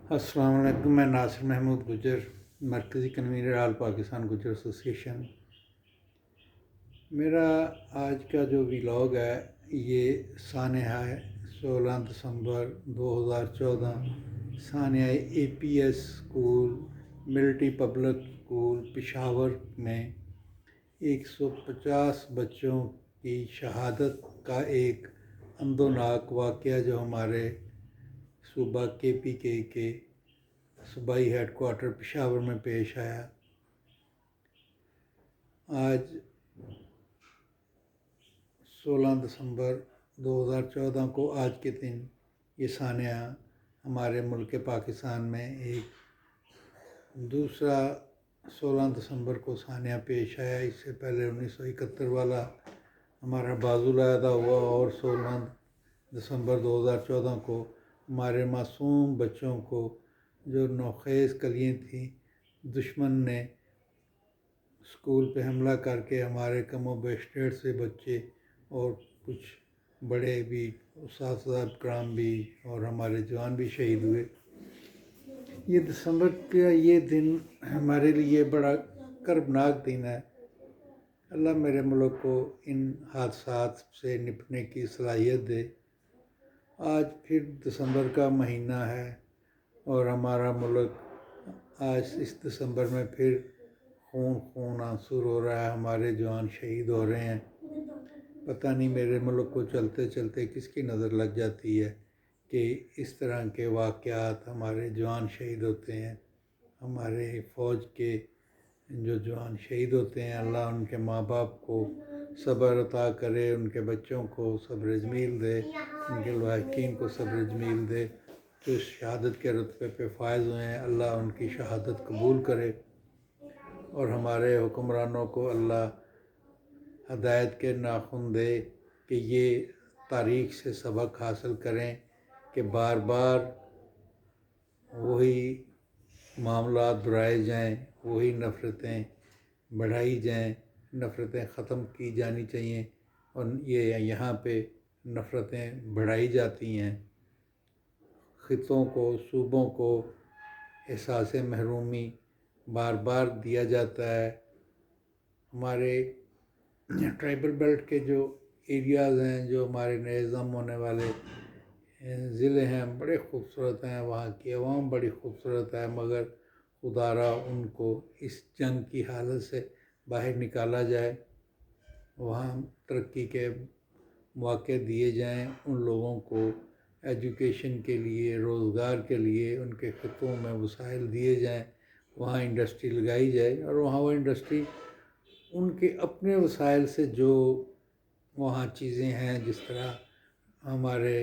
السلام علیکم، میں ناصر محمود گجر، مرکزی کنوینر آل پاکستان گجر ایسوسیشن۔ میرا آج کا جو ولاگ ہے یہ سانحہ 16 دسمبر 2014 سانحہ A P S school military public school Peshawar میں 150 بچوں کی شہادت کا ایک اندوناک واقعہ جو ہمارے صوبہ کے پی کے صوبائی ہیڈ کوارٹر پشاور میں پیش آیا۔ آج 16 دسمبر 2014 کو آج کے دن یہ سانحہ ہمارے ملک پاکستان میں ایک دوسرا 16 دسمبر کو سانحہ پیش آیا۔ اس سے پہلے 1971 والا ہمارا بازو العہدہ ہوا اور 16 دسمبر 2014 کو ہمارے معصوم بچوں کو جو نوخیز کلیاں تھیں دشمن نے اسکول پہ حملہ کر کے ہمارے کم و بیش 150 بچے اور کچھ بڑے بھی اساتذہ کرام بھی اور ہمارے جوان بھی شہید ہوئے۔ یہ دسمبر کا یہ دن ہمارے لیے بڑا کربناک دن ہے۔ اللہ میرے ملک کو ان حادثات سے نپٹنے کی صلاحیت دے۔ آج پھر دسمبر کا مہینہ ہے اور ہمارا ملک آج اس دسمبر میں پھر خون آنسور ہو رہا ہے، ہمارے جوان شہید ہو رہے ہیں۔ پتہ نہیں میرے ملک کو چلتے چلتے کس کی نظر لگ جاتی ہے کہ اس طرح کے واقعات ہمارے جوان شہید ہوتے ہیں۔ ہمارے فوج کے جو جوان شہید ہوتے ہیں، اللہ ان کے ماں باپ کو صبر عطا کرے، ان کے بچوں کو صبر جمیل دے، ان کے لواحقین کو صبر جمیل دے جو اس شہادت کے رتبے پہ فائز ہوئے ہیں۔ اللہ ان کی شہادت قبول کرے اور ہمارے حکمرانوں کو اللہ ہدایت کے ناخن دے کہ یہ تاریخ سے سبق حاصل کریں کہ بار بار وہی معاملات دہرائے جائیں، وہی نفرتیں بڑھائی جائیں۔ نفرتیں ختم کی جانی چاہیے اور یہ یہاں پہ نفرتیں بڑھائی جاتی ہیں۔ خطوں کو، صوبوں کو احساس محرومی بار بار دیا جاتا ہے۔ ہمارے ٹرائبل بیلٹ کے جو ایریاز ہیں، جو ہمارے نئے ضم ہونے والے ضلع ہیں، بڑے خوبصورت ہیں، وہاں کی عوام بڑی خوبصورت ہے، مگر خدا را ان کو اس جنگ کی حالت سے باہر نکالا جائے، وہاں ترقی کے مواقع دیے جائیں، ان لوگوں کو ایجوکیشن کے لیے، روزگار کے لیے ان کے خطوں میں وسائل دیے جائیں، وہاں انڈسٹری لگائی جائے اور وہاں وہ انڈسٹری ان کے اپنے وسائل سے جو وہاں چیزیں ہیں، جس طرح ہمارے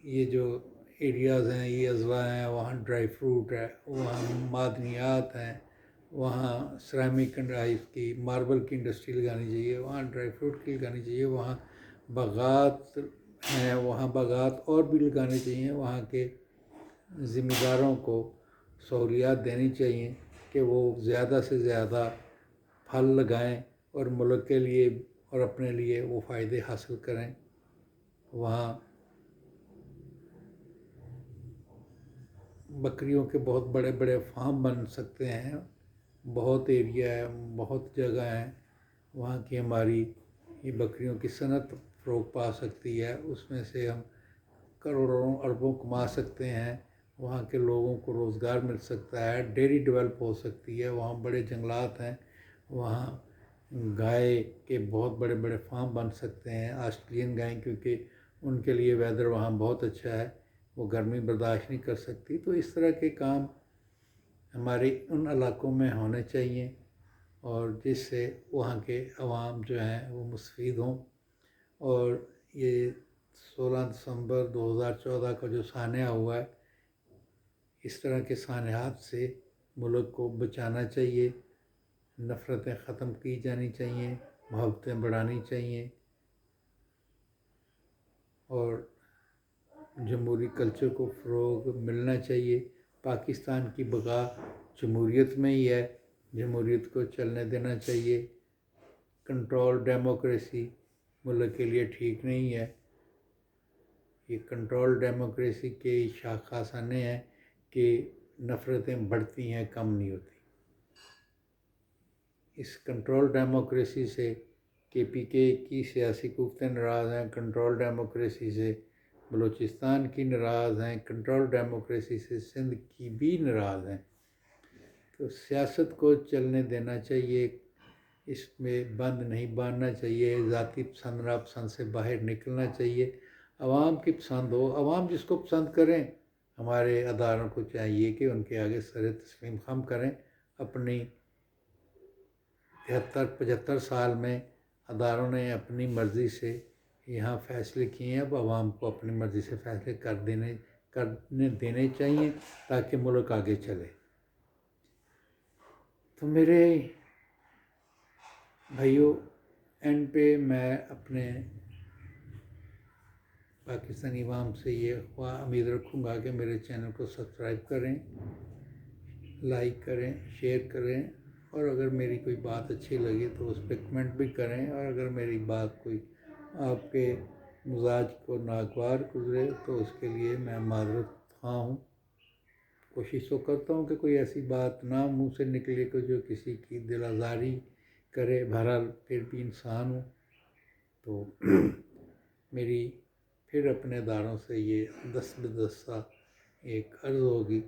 یہ جو ایریاز ہیں، یہ اضلاع ہیں، وہاں ڈرائی فروٹ ہے، وہاں معدنیات ہیں، وہاں سیرامک کی ماربل کی انڈسٹری لگانی چاہیے، وہاں ڈرائی فروٹ کی لگانی چاہیے، وہاں باغات ہیں، وہاں باغات اور بھی لگانے چاہیے۔ وہاں کے ذمہ داروں کو سہولیات دینی چاہیے کہ وہ زیادہ سے زیادہ پھل لگائیں اور ملک کے لیے اور اپنے لیے وہ فائدے حاصل کریں۔ وہاں بکریوں کے بہت بڑے بڑے فارم بن سکتے ہیں، بہت ایریا ہے، بہت جگہ ہیں، وہاں کی ہماری یہ بکریوں کی صنعت فروغ پا سکتی ہے، اس میں سے ہم کروڑوں اربوں کما سکتے ہیں، وہاں کے لوگوں کو روزگار مل سکتا ہے، ڈیری ڈیولپ ہو سکتی ہے، وہاں بڑے جنگلات ہیں، وہاں گائے کے بہت بڑے بڑے فارم بن سکتے ہیں، آسٹریلین گائیں، کیونکہ ان کے لیے ویدر وہاں بہت اچھا ہے، وہ گرمی برداشت نہیں کر سکتی۔ تو اس طرح کے کام ہمارے ان علاقوں میں ہونے چاہیے اور جس سے وہاں کے عوام جو ہیں وہ مستفید ہوں۔ اور یہ 16 دسمبر 2014 کا جو سانحہ ہوا ہے، اس طرح کے سانحات سے ملک کو بچانا چاہیے، نفرتیں ختم کی جانی چاہیے، محبتیں بڑھانی چاہیے اور جمہوری کلچر کو فروغ ملنا چاہیے۔ پاکستان کی بقا جمہوریت میں ہی ہے، جمہوریت کو چلنے دینا چاہیے۔ کنٹرول ڈیموکریسی ملک کے لیے ٹھیک نہیں ہے۔ یہ کنٹرول ڈیموکریسی کے شاخسانے ہیں کہ نفرتیں بڑھتی ہیں، کم نہیں ہوتی۔ اس کنٹرول ڈیموکریسی سے KPK کی سیاسی قوتیں ناراض ہیں، کنٹرول ڈیموکریسی سے بلوچستان کی ناراض ہیں، کنٹرول ڈیموکریسی سے سندھ کی بھی ناراض ہیں۔ تو سیاست کو چلنے دینا چاہیے، اس میں بند نہیں باندھنا چاہیے، ذاتی پسند ناپسند سے باہر نکلنا چاہیے، عوام کی پسند ہو، عوام جس کو پسند کریں۔ ہمارے اداروں کو چاہیے کہ ان کے آگے سر تسلیم خم کریں۔ اپنی 73-75 سال میں اداروں نے اپنی مرضی سے یہاں فیصلے کیے ہیں، اب عوام کو اپنی مرضی سے فیصلے کرنے دینے چاہیے تاکہ ملک آگے چلے۔ تو میرے بھائیوں، اینڈ پہ میں اپنے پاکستانی عوام سے یہ امید رکھوں گا کہ میرے چینل کو سبسکرائب کریں، لائک کریں، شیئر کریں، اور اگر میری کوئی بات اچھی لگی تو اس پہ کمنٹ بھی کریں، اور اگر میری بات کوئی آپ کے مزاج کو ناگوار گزرے تو اس کے لیے میں معذرت خواہ ہوں۔ کوشش تو کرتا ہوں کہ کوئی ایسی بات نہ منہ سے نکلے کہ جو کسی کی دل آزاری کرے، بہرحال پھر بھی انسان ہوں۔ تو میری پھر اپنے اداروں سے یہ دست بدستہ ایک عرض ہوگی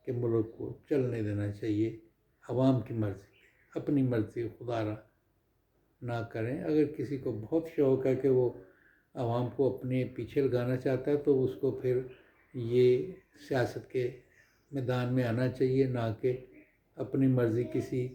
کہ ملک کو چلنے دینا چاہیے عوام کی مرضی پہ، اپنی مرضی خدا را نہ کریں۔ اگر کسی کو بہت شوق ہے کہ وہ عوام کو اپنے پیچھے لگانا چاہتا ہے تو اس کو پھر یہ سیاست کے میدان میں آنا چاہیے، نہ کہ اپنی مرضی کسی